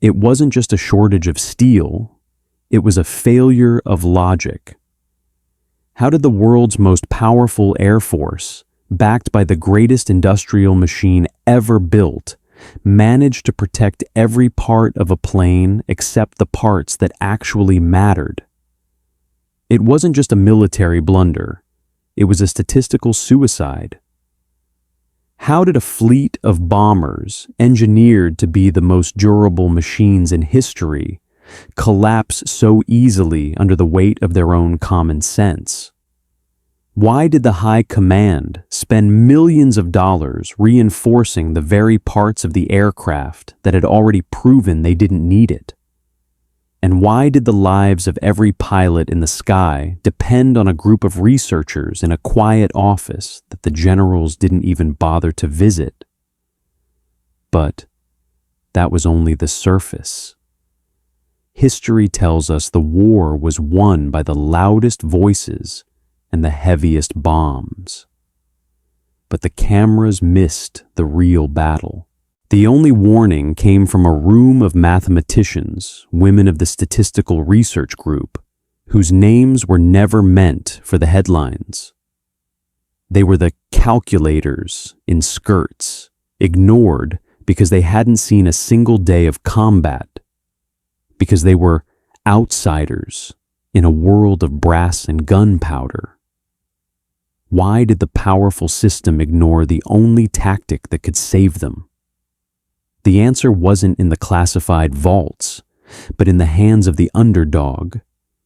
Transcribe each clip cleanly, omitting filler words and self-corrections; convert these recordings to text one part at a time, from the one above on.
It wasn't just a shortage of steel, it was a failure of logic. How did the world's most powerful air force, backed by the greatest industrial machine ever built, manage to protect every part of a plane except the parts that actually mattered? It wasn't just a military blunder, it was a statistical suicide. How did a fleet of bombers, engineered to be the most durable machines in history, collapse so easily under the weight of their own common sense? Why did the High Command spend millions of dollars reinforcing the very parts of the aircraft that had already proven they didn't need it? And why did the lives of every pilot in the sky depend on a group of researchers in a quiet office that the generals didn't even bother to visit? But that was only the surface. History tells us the war was won by the loudest voices and the heaviest bombs. But the cameras missed the real battle. The only warning came from a room of mathematicians, women of the Statistical Research Group, whose names were never meant for the headlines. They were the calculators in skirts, ignored because they hadn't seen a single day of combat, because they were outsiders in a world of brass and gunpowder. Why did the powerful system ignore the only tactic that could save them? The answer wasn't in the classified vaults, but in the hands of the underdog,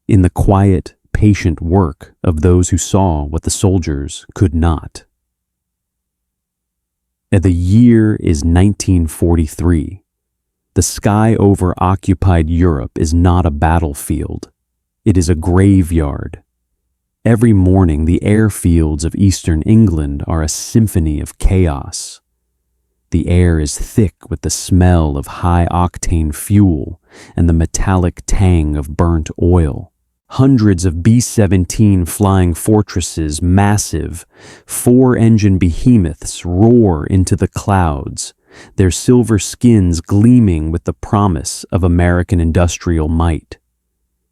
in the quiet, patient work of those who saw what the soldiers could not. The year is 1943. The sky over occupied Europe is not a battlefield. It is a graveyard. Every morning, the airfields of eastern England are a symphony of chaos. The air is thick with the smell of high-octane fuel and the metallic tang of burnt oil. Hundreds of B-17 flying fortresses, massive, four-engine behemoths, roar into the clouds, their silver skins gleaming with the promise of American industrial might.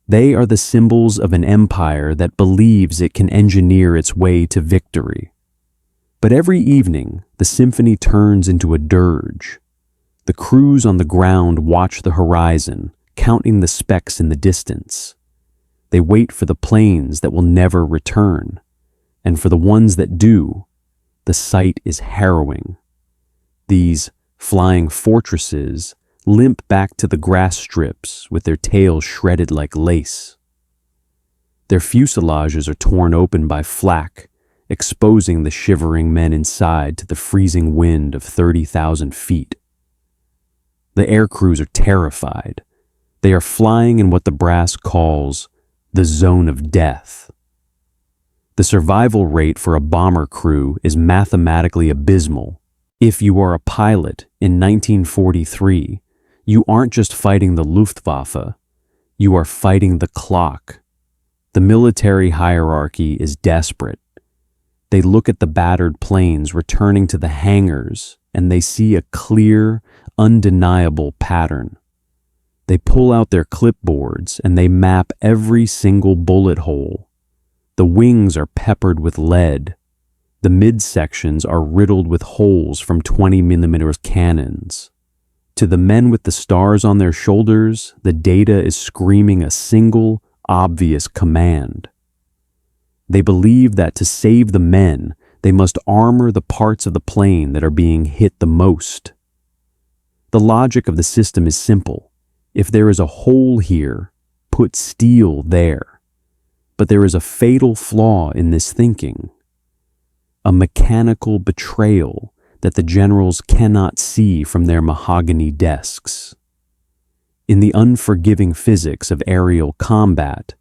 They are the symbols of an empire that believes it can engineer its way to victory. But every evening, the symphony turns into a dirge. The crews on the ground watch the horizon, counting the specks in the distance. They wait for the planes that will never return, and for the ones that do, the sight is harrowing. These flying fortresses limp back to the grass strips with their tails shredded like lace. Their fuselages are torn open by flak, exposing the shivering men inside to the freezing wind of 30,000 feet. The air crews are terrified. They are flying in what the brass calls the zone of death. The survival rate for a bomber crew is mathematically abysmal. If you are a pilot in 1943, you aren't just fighting the Luftwaffe, you are fighting the clock. The military hierarchy is desperate. They look at the battered planes returning to the hangars, and they see a clear, undeniable pattern. They pull out their clipboards and they map every single bullet hole. The wings are peppered with lead. The midsections are riddled with holes from 20mm cannons. To the men with the stars on their shoulders, the data is screaming a single, obvious command. They believe that to save the men, they must armor the parts of the plane that are being hit the most. The logic of the system is simple. If there is a hole here, put steel there. But there is a fatal flaw in this thinking. A mechanical betrayal that the generals cannot see from their mahogany desks. In the unforgiving physics of aerial combat,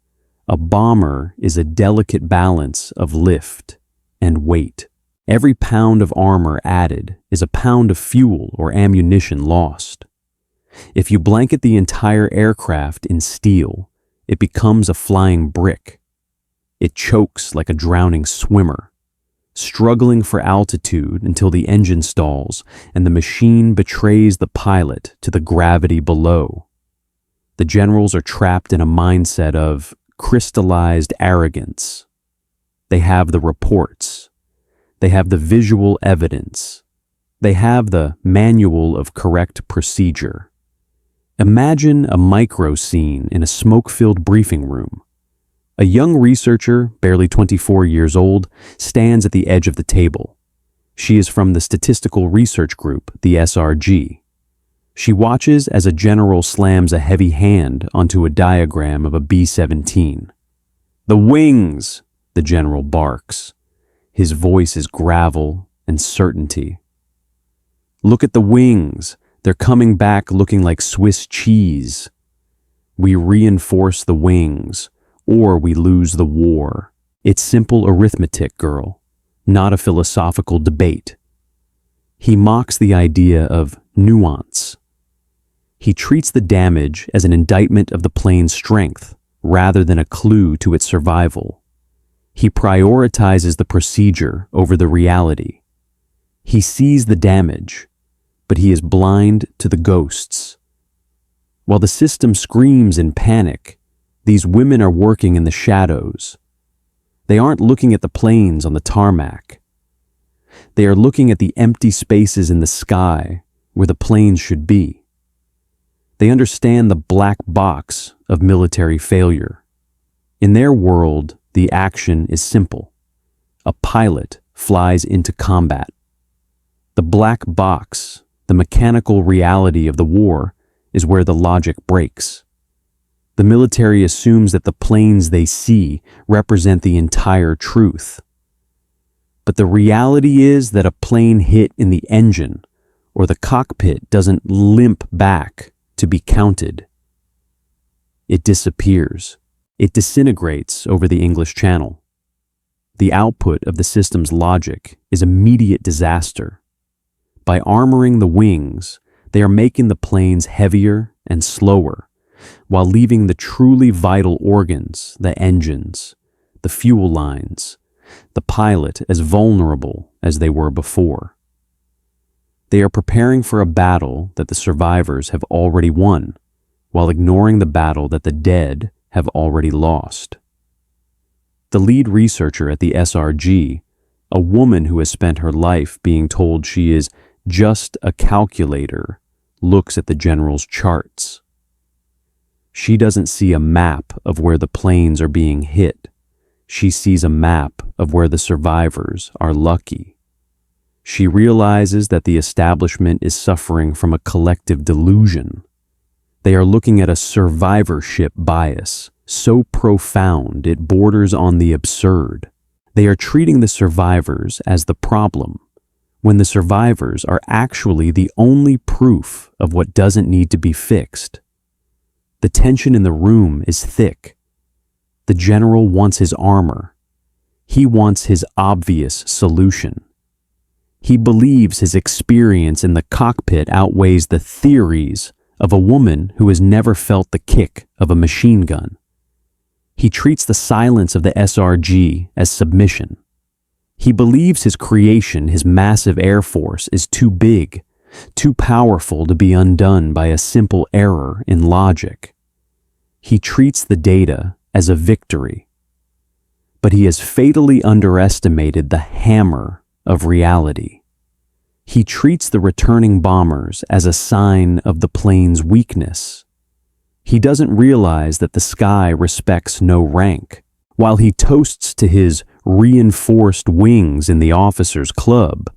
a bomber is a delicate balance of lift and weight. Every pound of armor added is a pound of fuel or ammunition lost. If you blanket the entire aircraft in steel, it becomes a flying brick. It chokes like a drowning swimmer. struggling for altitude until the engine stalls and the machine betrays the pilot to the gravity below. The generals are trapped in a mindset of crystallized arrogance. They have the reports. They have the visual evidence. They have the manual of correct procedure. Imagine a micro scene in a smoke-filled briefing room. A young researcher, barely 24 years old, stands at the edge of the table. She is from the Statistical Research Group, the SRG. She watches as a general slams a heavy hand onto a diagram of a B-17. "The wings!" the general barks. His voice is gravel and certainty. "Look at the wings. They're coming back looking like Swiss cheese. We reinforce the wings, or we lose the war. It's simple arithmetic, girl, not a philosophical debate." He mocks the idea of nuance. He treats the damage as an indictment of the plane's strength rather than a clue to its survival. He prioritizes the procedure over the reality. He sees the damage, but he is blind to the ghosts. While the system screams in panic, these women are working in the shadows. They aren't looking at the planes on the tarmac. They are looking at the empty spaces in the sky where the planes should be. They understand the black box of military failure. In their world, the action is simple. A pilot flies into combat. The black box, the mechanical reality of the war, is where the logic breaks. The military assumes that the planes they see represent the entire truth. But the reality is that a plane hit in the engine or the cockpit doesn't limp back to be counted. It disappears. It disintegrates over the English Channel. The output of the system's logic is immediate disaster. By armoring the wings, they are making the planes heavier and slower, while leaving the truly vital organs, the engines, the fuel lines, the pilot as vulnerable as they were before. They are preparing for a battle that the survivors have already won, while ignoring the battle that the dead have already lost. The lead researcher at the SRG, a woman who has spent her life being told she is just a calculator, looks at the general's charts. She doesn't see a map of where the planes are being hit. She sees a map of where the survivors are lucky. She realizes that the establishment is suffering from a collective delusion. They are looking at a survivorship bias so profound it borders on the absurd. They are treating the survivors as the problem, when the survivors are actually the only proof of what doesn't need to be fixed. The tension in the room is thick. The general wants his armor. He wants his obvious solution. He believes his experience in the cockpit outweighs the theories of a woman who has never felt the kick of a machine gun. He treats the silence of the SRG as submission. He believes his creation, his massive air force, is too big, too powerful to be undone by a simple error in logic. He treats the data as a victory. But he has fatally underestimated the hammer of reality. He treats the returning bombers as a sign of the plane's weakness. He doesn't realize that the sky respects no rank. While he toasts to his reinforced wings in the officers' club,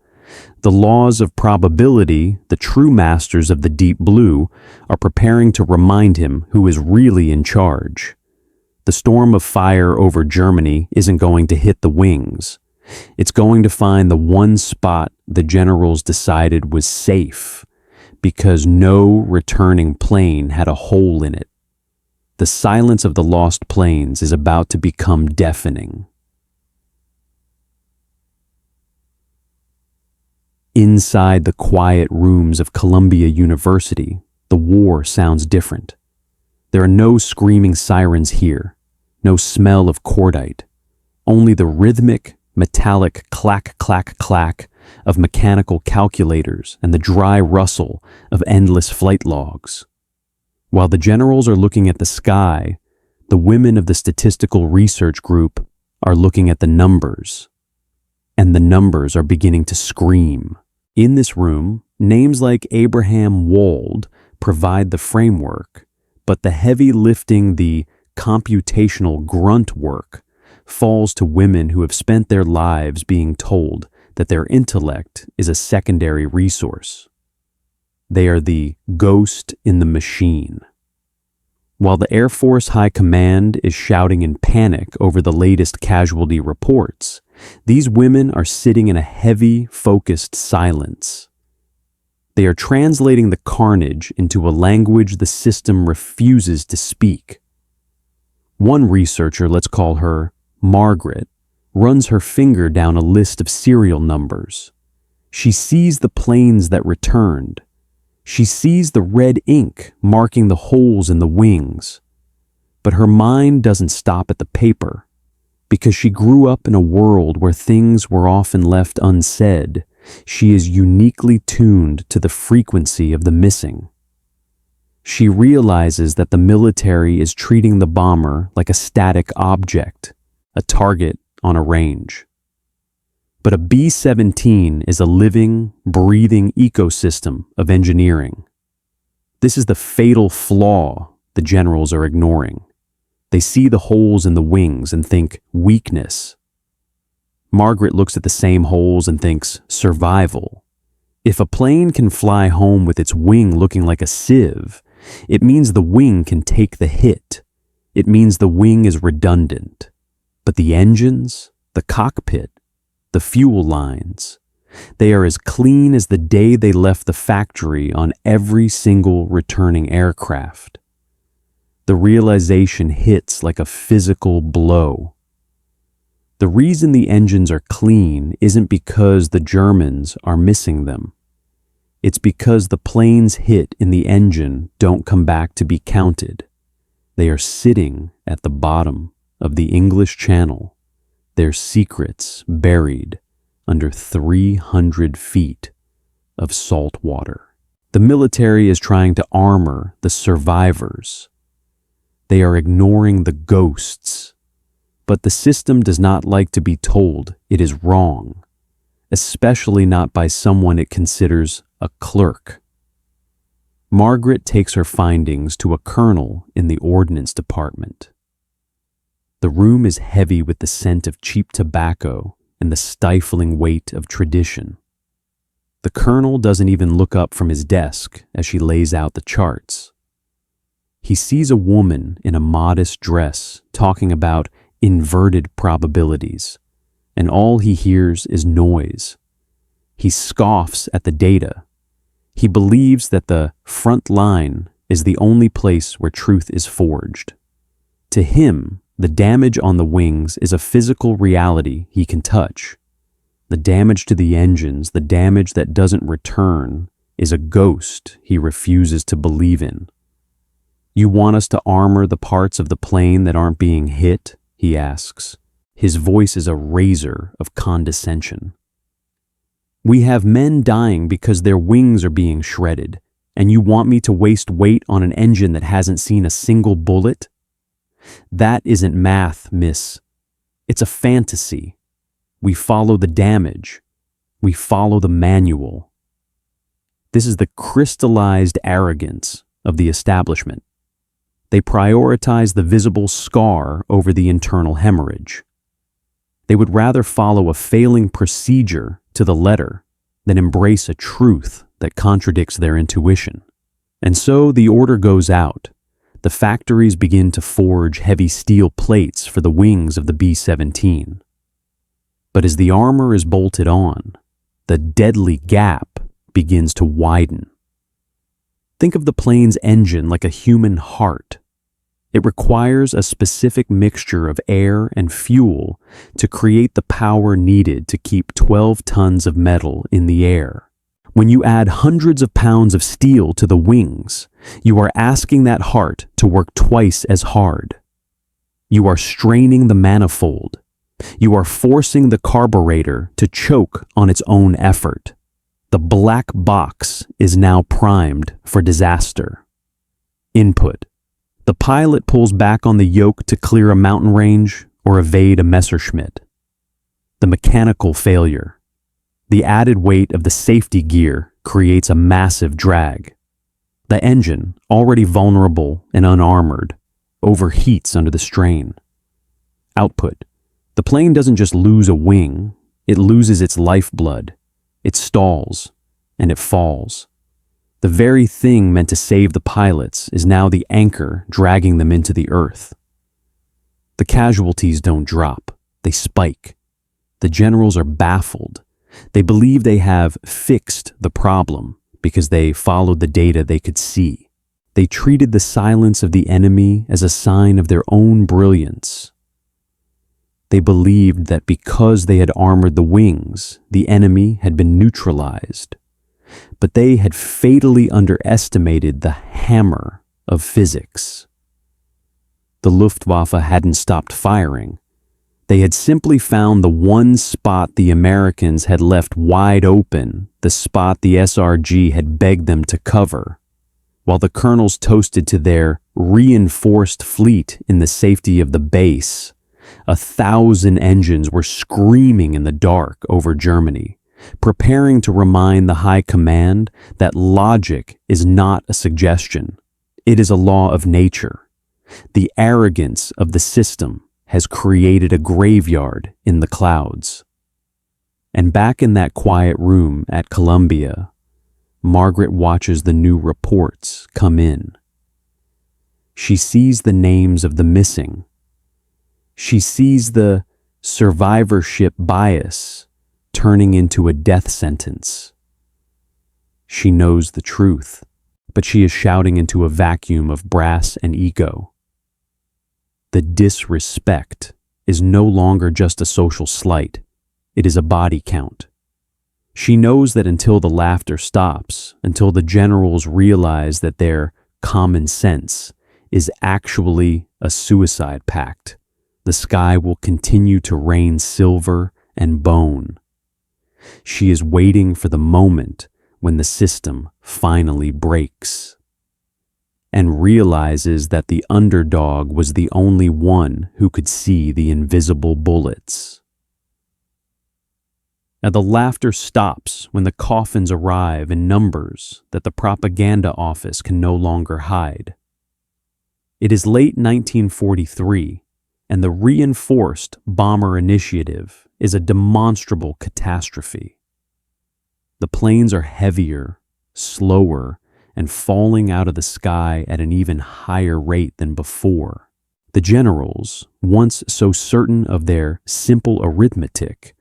the laws of probability, the true masters of the deep blue, are preparing to remind him who is really in charge. The storm of fire over Germany isn't going to hit the wings. It's going to find the one spot the generals decided was safe, because no returning plane had a hole in it. The silence of the lost planes is about to become deafening. Inside the quiet rooms of Columbia University, the war sounds different. There are no screaming sirens here, no smell of cordite, only the rhythmic, metallic clack, clack, clack of mechanical calculators and the dry rustle of endless flight logs. While the generals are looking at the sky, the women of the Statistical Research Group are looking at the numbers. And the numbers are beginning to scream. In this room, names like Abraham Wald provide the framework, but the heavy lifting, the computational grunt work, falls to women who have spent their lives being told that their intellect is a secondary resource. They are the ghost in the machine. While the Air Force High Command is shouting in panic over the latest casualty reports, these women are sitting in a heavy, focused silence. They are translating the carnage into a language the system refuses to speak. One researcher, let's call her Margaret, runs her finger down a list of serial numbers. She sees the planes that returned. She sees the red ink marking the holes in the wings. But her mind doesn't stop at the paper. Because she grew up in a world where things were often left unsaid, she is uniquely tuned to the frequency of the missing. She realizes that the military is treating the bomber like a static object, a target on a range. But a B-17 is a living, breathing ecosystem of engineering. This is the fatal flaw the generals are ignoring. They see the holes in the wings and think weakness. Margaret looks at the same holes and thinks survival. If a plane can fly home with its wing looking like a sieve, it means the wing can take the hit. It means the wing is redundant. But the engines, the cockpit, the fuel lines, they are as clean as the day they left the factory on every single returning aircraft. The realization hits like a physical blow. The reason the engines are clean isn't because the Germans are missing them. It's because the planes hit in the engine don't come back to be counted. They are sitting at the bottom of the English Channel, their secrets buried under 300 feet of salt water. The military is trying to armor the survivors. They are ignoring the ghosts. But the system does not like to be told it is wrong, especially not by someone it considers a clerk. Margaret takes her findings to a colonel in the ordnance department. The room is heavy with the scent of cheap tobacco and the stifling weight of tradition. The colonel doesn't even look up from his desk as she lays out the charts. He sees a woman in a modest dress talking about inverted probabilities, and all he hears is noise. He scoffs at the data. He believes that the front line is the only place where truth is forged. To him, the damage on the wings is a physical reality he can touch. The damage to the engines, the damage that doesn't return, is a ghost he refuses to believe in. "You want us to armor the parts of the plane that aren't being hit?" he asks. His voice is a razor of condescension. "We have men dying because their wings are being shredded, and you want me to waste weight on an engine that hasn't seen a single bullet? That isn't math, miss. It's a fantasy. We follow the damage. We follow the manual." This is the crystallized arrogance of the establishment. They prioritize the visible scar over the internal hemorrhage. They would rather follow a failing procedure to the letter than embrace a truth that contradicts their intuition. And so the order goes out. The factories begin to forge heavy steel plates for the wings of the B-17. But as the armor is bolted on, the deadly gap begins to widen. Think of the plane's engine like a human heart. It requires a specific mixture of air and fuel to create the power needed to keep 12 tons of metal in the air. When you add hundreds of pounds of steel to the wings, you are asking that heart to work twice as hard. You are straining the manifold, You are forcing the carburetor to choke on its own effort. The black box is now primed for disaster. Input. The pilot pulls back on the yoke to clear a mountain range or evade a Messerschmitt. The mechanical failure. The added weight of the safety gear creates a massive drag. The engine, already vulnerable and unarmored, overheats under the strain. Output. The plane doesn't just lose a wing, it loses its lifeblood. It stalls, and it falls. The very thing meant to save the pilots is now the anchor dragging them into the earth. The casualties don't drop, they spike. The generals are baffled. They believe they have fixed the problem because they followed the data they could see. They treated the silence of the enemy as a sign of their own brilliance. They believed that because they had armored the wings, the enemy had been neutralized. But they had fatally underestimated the hammer of physics. The Luftwaffe hadn't stopped firing. They had simply found the one spot the Americans had left wide open, the spot the SRG had begged them to cover. While the colonels toasted to their reinforced fleet in the safety of the base, 1,000 engines were screaming in the dark over Germany, preparing to remind the high command that logic is not a suggestion. It is a law of nature. The arrogance of the system has created a graveyard in the clouds. And back in that quiet room at Columbia, Margaret watches the new reports come in. She sees the names of the missing. She sees the survivorship bias turning into a death sentence. She knows the truth, but she is shouting into a vacuum of brass and ego. The disrespect is no longer just a social slight, it is a body count. She knows that until the laughter stops, until the generals realize that their common sense is actually a suicide pact, the sky will continue to rain silver and bone. She is waiting for the moment when the system finally breaks and realizes that the underdog was the only one who could see the invisible bullets. Now the laughter stops when the coffins arrive in numbers that the propaganda office can no longer hide. It is late 1943, and the reinforced bomber initiative is a demonstrable catastrophe. The planes are heavier, slower, and falling out of the sky at an even higher rate than before. The generals, once so certain of their simple arithmetic,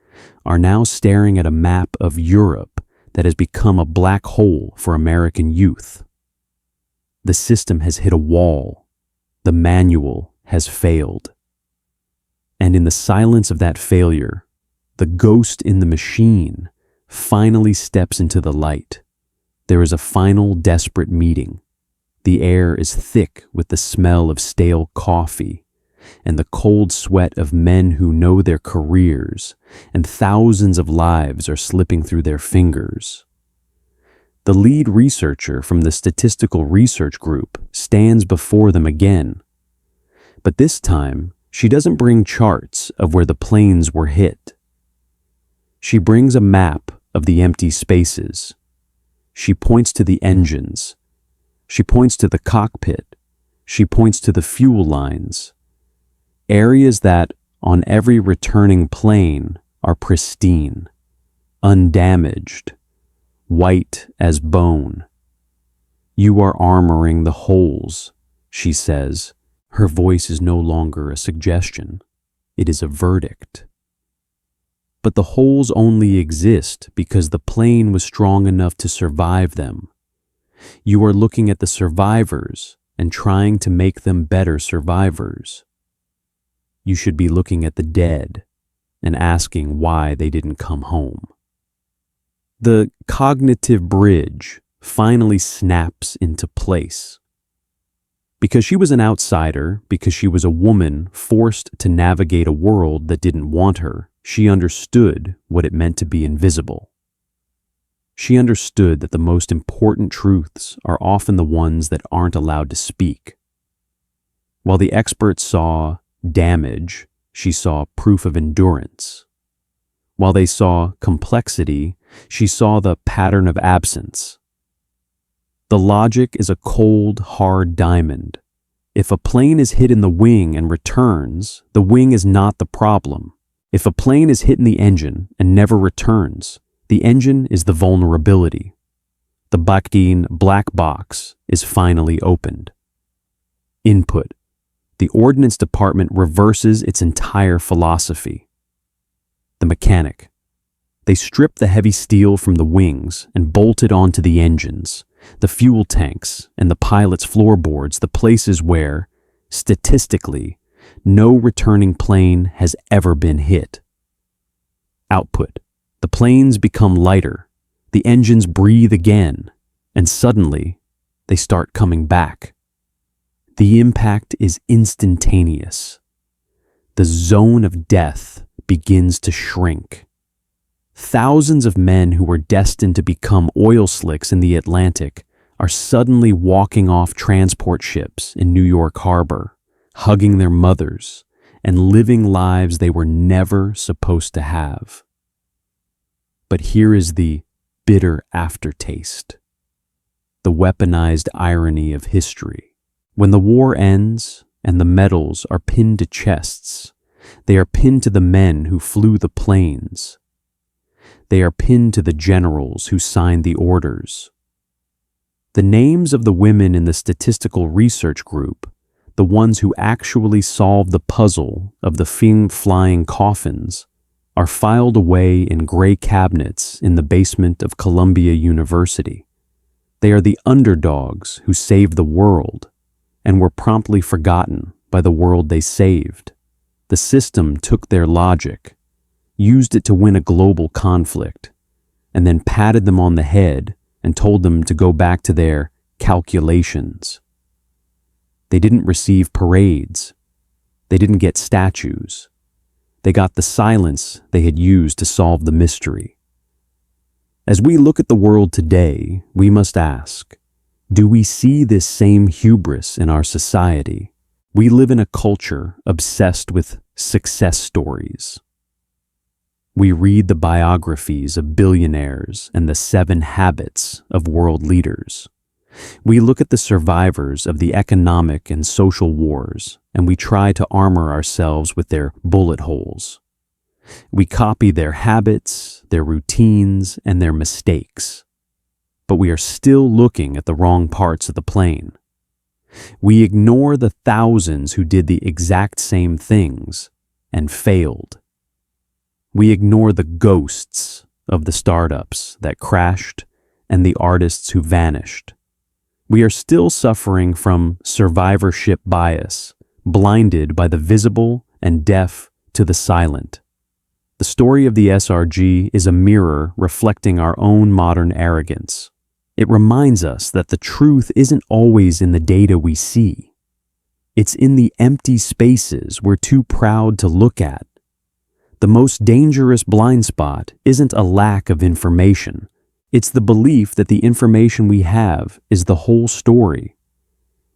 are now staring at a map of Europe that has become a black hole for American youth. The system has hit a wall. The manual has failed. And in the silence of that failure, the ghost in the machine finally steps into the light. There is a final desperate meeting. The air is thick with the smell of stale coffee and the cold sweat of men who know their careers, and thousands of lives are slipping through their fingers. The lead researcher from the Statistical Research Group stands before them again. But this time, she doesn't bring charts of where the planes were hit. She brings a map of the empty spaces. She points to the engines. She points to the cockpit. She points to the fuel lines. Areas that, on every returning plane, are pristine, undamaged, white as bone. You are armoring the holes, she says. Her voice is no longer a suggestion. It is a verdict. But the holes only exist because the plane was strong enough to survive them. You are looking at the survivors and trying to make them better survivors. You should be looking at the dead and asking why they didn't come home. The cognitive bridge finally snaps into place. Because she was an outsider, because she was a woman forced to navigate a world that didn't want her, she understood what it meant to be invisible. She understood that the most important truths are often the ones that aren't allowed to speak. While the experts saw damage, she saw proof of endurance. While they saw complexity, she saw the pattern of absence. The logic is a cold, hard diamond. If a plane is hit in the wing and returns, the wing is not the problem. If a plane is hit in the engine and never returns, the engine is the vulnerability. The Bakhtin black box is finally opened. Input. The Ordnance Department reverses its entire philosophy. The mechanic. They strip the heavy steel from the wings and bolt it onto the engines, the fuel tanks, and the pilot's floorboards, the places where, statistically, no returning plane has ever been hit. Output. The planes become lighter, the engines breathe again, and suddenly, they start coming back. The impact is instantaneous. The zone of death begins to shrink. Thousands of men who were destined to become oil slicks in the Atlantic are suddenly walking off transport ships in New York Harbor, hugging their mothers, and living lives they were never supposed to have. But here is the bitter aftertaste, the weaponized irony of history. When the war ends and the medals are pinned to chests, they are pinned to the men who flew the planes. They are pinned to the generals who signed the orders. The names of the women in the Statistical Research Group, the ones who actually solved the puzzle of the flying coffins, are filed away in gray cabinets in the basement of Columbia University. They are the underdogs who saved the world and were promptly forgotten by the world they saved. The system took their logic, used it to win a global conflict, and then patted them on the head and told them to go back to their calculations. They didn't receive parades. They didn't get statues. They got the silence they had used to solve the mystery. As we look at the world today, we must ask, do we see this same hubris in our society? We live in a culture obsessed with success stories. We read the biographies of billionaires and the 7 habits of world leaders. We look at the survivors of the economic and social wars, and we try to armor ourselves with their bullet holes. We copy their habits, their routines, and their mistakes. But we are still looking at the wrong parts of the plane. We ignore the thousands who did the exact same things and failed. We ignore the ghosts of the startups that crashed and the artists who vanished. We are still suffering from survivorship bias, blinded by the visible and deaf to the silent. The story of the SRG is a mirror reflecting our own modern arrogance. It reminds us that the truth isn't always in the data we see. It's in the empty spaces we're too proud to look at. The most dangerous blind spot isn't a lack of information. It's the belief that the information we have is the whole story.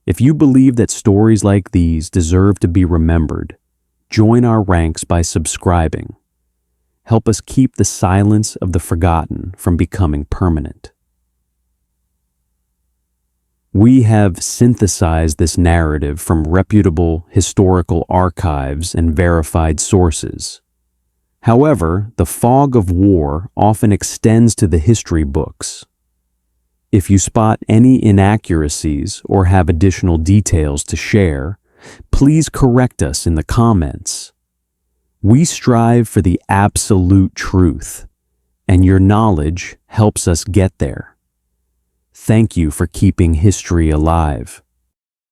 If you believe that stories like these deserve to be remembered, join our ranks by subscribing. Help us keep the silence of the forgotten from becoming permanent. We have synthesized this narrative from reputable historical archives and verified sources. However, the fog of war often extends to the history books. If you spot any inaccuracies or have additional details to share, please correct us in the comments. We strive for the absolute truth, and your knowledge helps us get there. Thank you for keeping history alive.